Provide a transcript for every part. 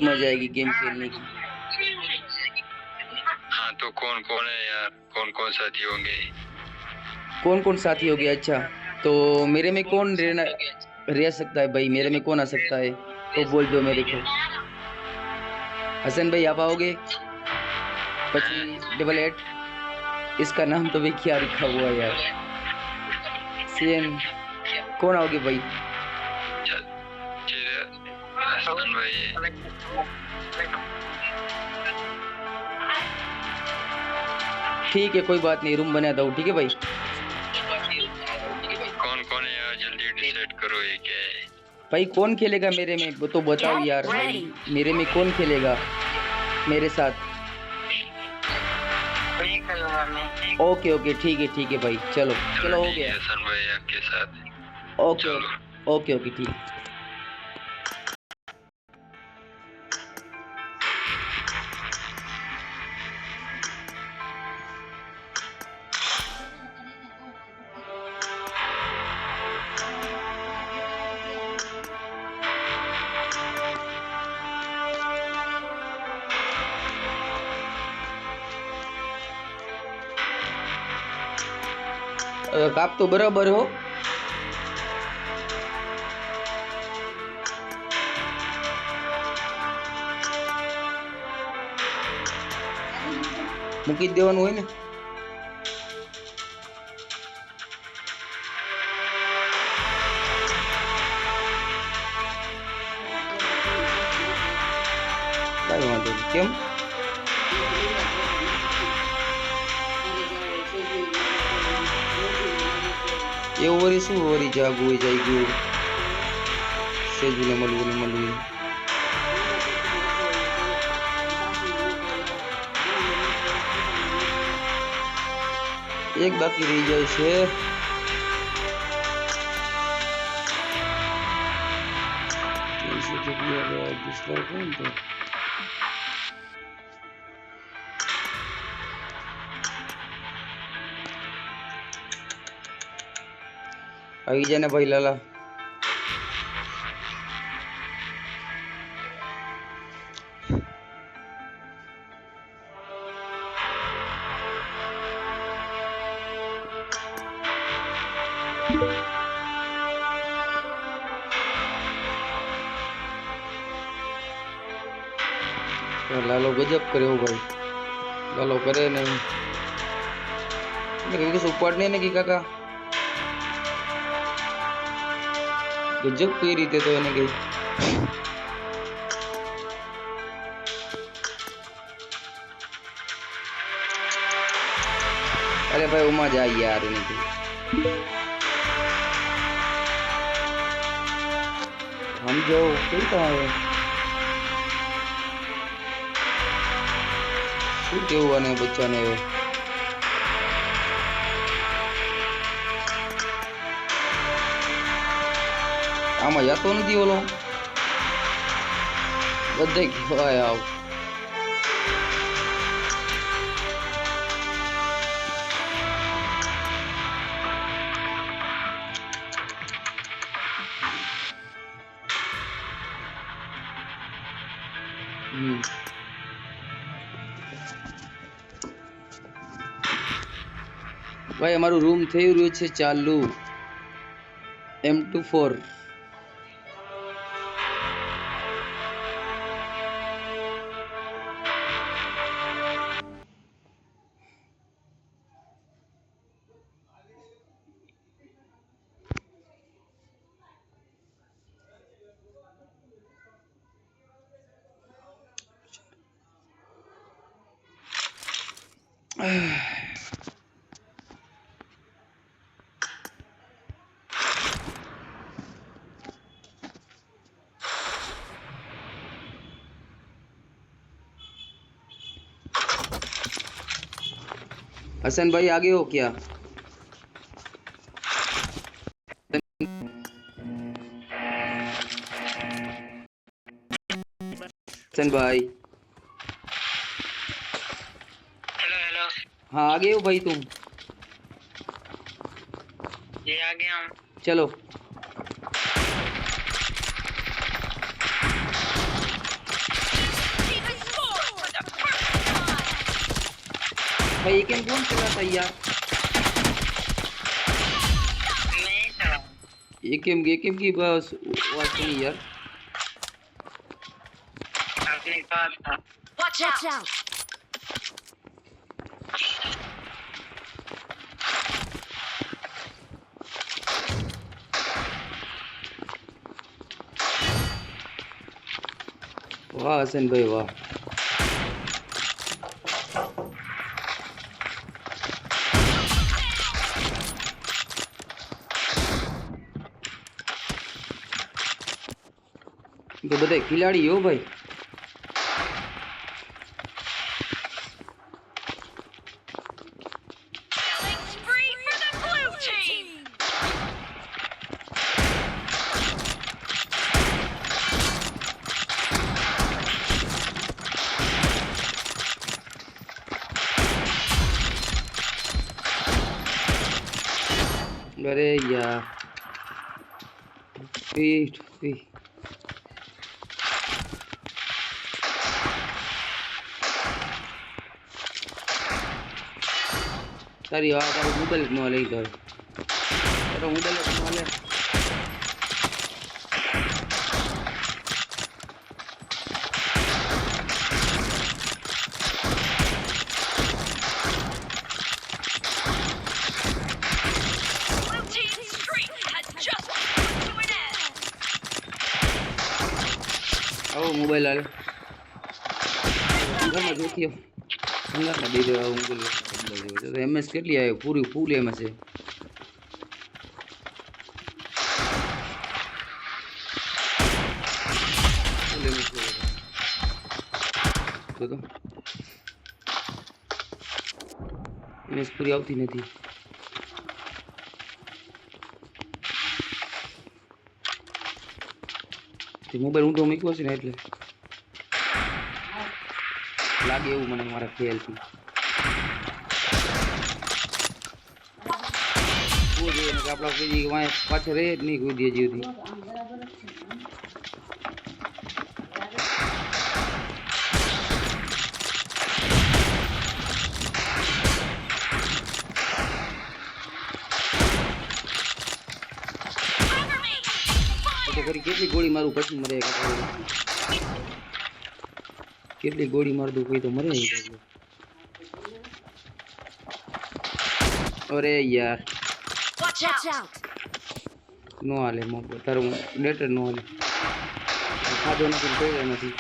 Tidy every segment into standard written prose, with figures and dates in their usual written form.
मजा आएगी गेम खेलने की। हाँ तो कौन कौन है यार, कौन कौन साथी होंगे? कौन कौन साथी हो गया? अच्छा, तो मेरे में कौन रह सकता है भाई? मेरे में कौन आ सकता है तो बोल दो मेरे को। हसन भाई आप आओगे? 2588। इसका नाम तो भाई क्या लिखा हुआ है यार? सीएन कौन आओगे भाई? हसन भाई। ठीक है कोई बात नहीं, रूम बना दो। ठीक है भाई। कौन कौन है यार, जल्दी डिसाइड करो ये क्या है। भाई कौन खेलेगा मेरे में वो तो बताओ यार भाई। मेरे में कौन खेलेगा मेरे साथ? ओके ओके ठीक है भाई। चलो चलो हो गया हसन भाई आपके साथ। ओके ओके ओके ठीक है। आप तो बराबर हो। મૂકી જ દેવાનું હોય ને? કાંઈ વાંધો નહીં. કેમ? એવું વળી શું વળી જાગવું હોય જાય ગયું સેજુને મળવું ને મળવું. એક બાકી રહી જાય છે. दूसरा कौन था? આવી જાય ને ભાઈ લાલા. लालो गजब करे हो भाई. लालो करे नहीं कभी कुछ उपाड़ने ने की काका गजब कई रीते तो એને ગઈ. अरे भाई उमा जा यार એને ગઈ. हम जो कई कहाँ है શું કેવું આને બચ્ચાને? આમાં જતો નથી ઓલો બધે કહેવાય આવ. ભાઈ અમારું રૂમ થઈ રહ્યું છે ચાલુ. M24 हसन भाई आगे हो क्या? हसन भाई हेलो हेलो। हाँ आगे हो भाई तुम? ये आ गया हूँ। चलो भाई ये कौन चलाता है यार? मैं ही चलाऊं। ये की बस आवाज सुनी यार। आपने कहा था। Watch out! वाह हसन भाई वाह। तो बताए खिलाड़ी हो भाई। Killing spree for the blue team! अरे यार पीठ તારી વાત તારો મોબાઈલ જ ન લઈ ગયો તારો મોબાઈલ જ ન લે Blue team's streak has just come to an end! આવો મોબાઈલ હાલે ઘરમાં જોતી અંગારમાં દઈ દેવા મોબાઈલ તો એમએસ કેટલી આવે પૂરી ફૂલ એમએસ છે તો એમએસ પૂરી આવતી નથી મોબાઈલ ઊંધો મૂક્યો છે ને એટલે લાગે એવું મને મારા ખ્યાલથી આપડા કોઈ પાછળ રહે જ નહીં કોઈ દે જેવી કેટલી ગોળી મારું પછી મરે કેટલી ગોળી માર દઉં કોઈ તો મરે અરે યાર Watch out! નો હાલે મોબાઈલ તારું ડેટર નો હાલે ખાધો નથી કોઈ નથી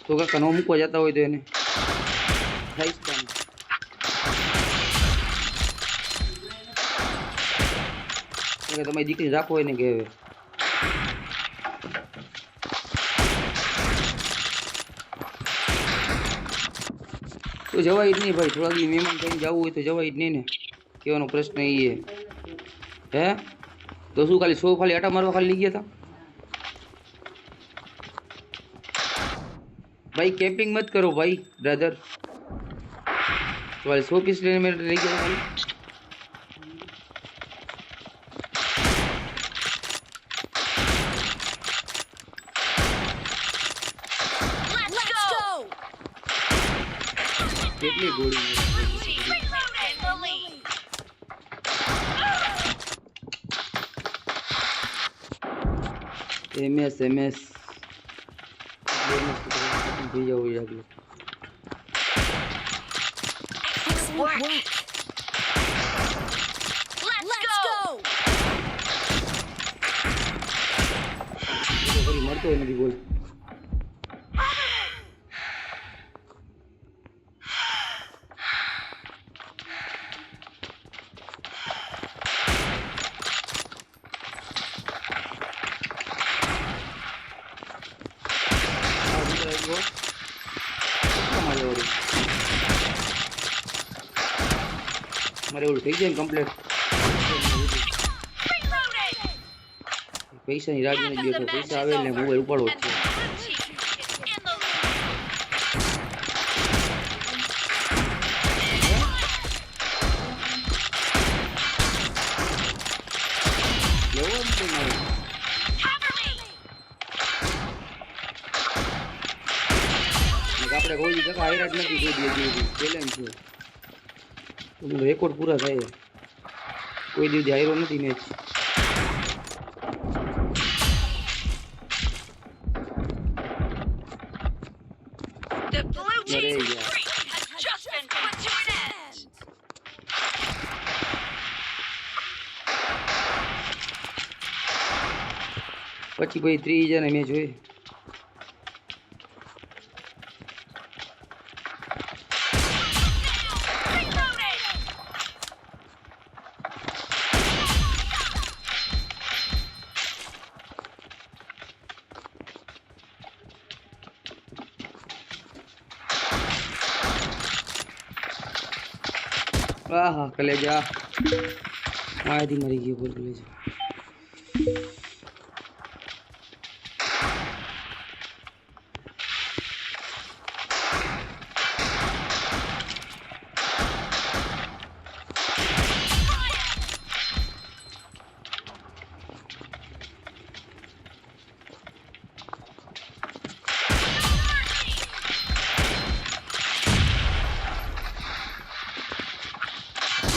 તો કાકા નો મૂકવા જતા હોય તો એને ખાઈશ કામ તમારી દીકરી રાખો હોય ને કે હવે તો જવાય જ નહીં ભાઈ થોડા દી મહેમાન થઈને જવું હોય તો જવાય જ નહીં ને કહેવાનો પ્રશ્ન એ હે તો શું ખાલી સો ખાલી આટા મારવા ખાલી લઈ ગયા હતા ભાઈ કેમ્પિંગ મત કરો ભાઈ બ્રધર ખાલી 100 પીસ લઈને મેં લઈ ગયા ખાલી કેટલી ગોળી એમએસ થઈ જવું આગળ મળતો નથી બોલ મારે ઓલું થઈ જાય ને કમ્પ્લીટ પૈસાની રાહ જોઈને બેઠો પૈસા આવે એટલે મોબાઈલ ઉપાડવો જ છે આપણે કોઈ દી કાકા હાઈરાટ નથી કોઈ દી ચેલેન્જ છે રેકોર્ડ પૂરા થાય કોઈ દી હાઈરો નથી મેચ The blue અરે team's યાર streak has just been put to an end. પછી ભાઈ 3 જણા મેચ હોય Reloading. આહા કલેજા આથી મરી ગયો બોલ કલેજા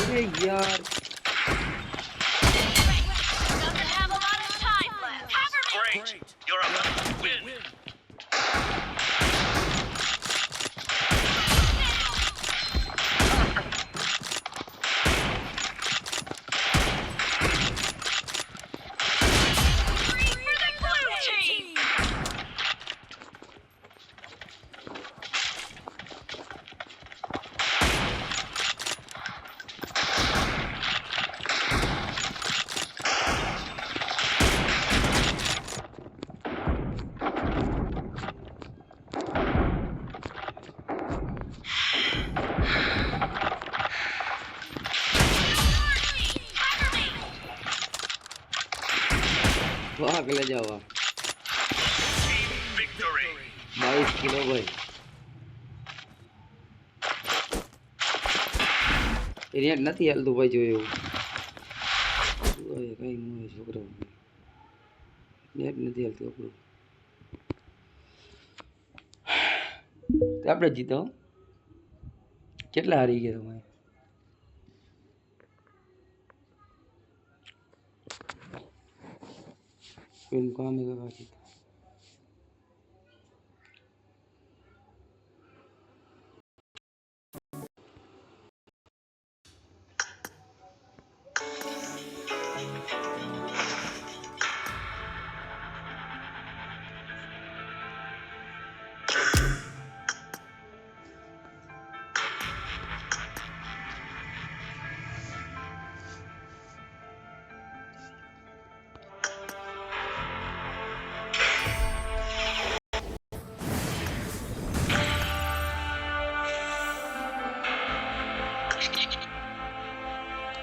અરે યાર Doesn't have a lot of time left. Cover me. Great. You're about to win. Three for the blue team. Cover me. વાહ કલેજા વાહ Team victory. 22 કિલો ભાઈ એ નેટ નથી હાલતું ભાઈ જોયું ઓય કઈ મોય છોકરા નેટ નથી હાલતું આપણું તો આપણે જીતો કેટલા હારી ગયા તમે કોઈનું કામ એ બાકી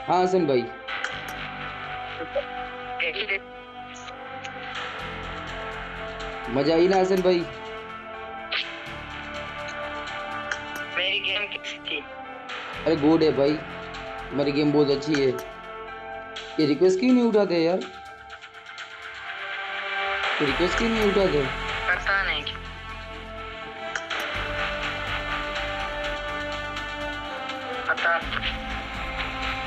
हाँ हसन भाई मजा आई ना हसन भाई मेरी गेम कैसी थी? अरे गुड है भाई मेरी गेम बहुत अच्छी है ये रिक्वेस्ट क्यों नहीं उठाते यार ये रिक्वेस्ट क्यों नहीं उठाते पता नहीं। पता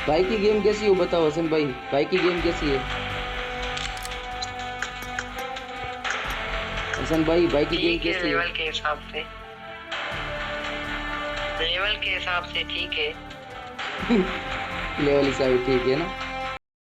भाई की गेम कैसी हो बताओ हसन भाई की गेम कैसी है हसन भाई की गेम ठीक है, कैसी लेवल है के हिसाब से। लेवल के हिसाब से ठीक है। लेवल हिसाब ठीक है ना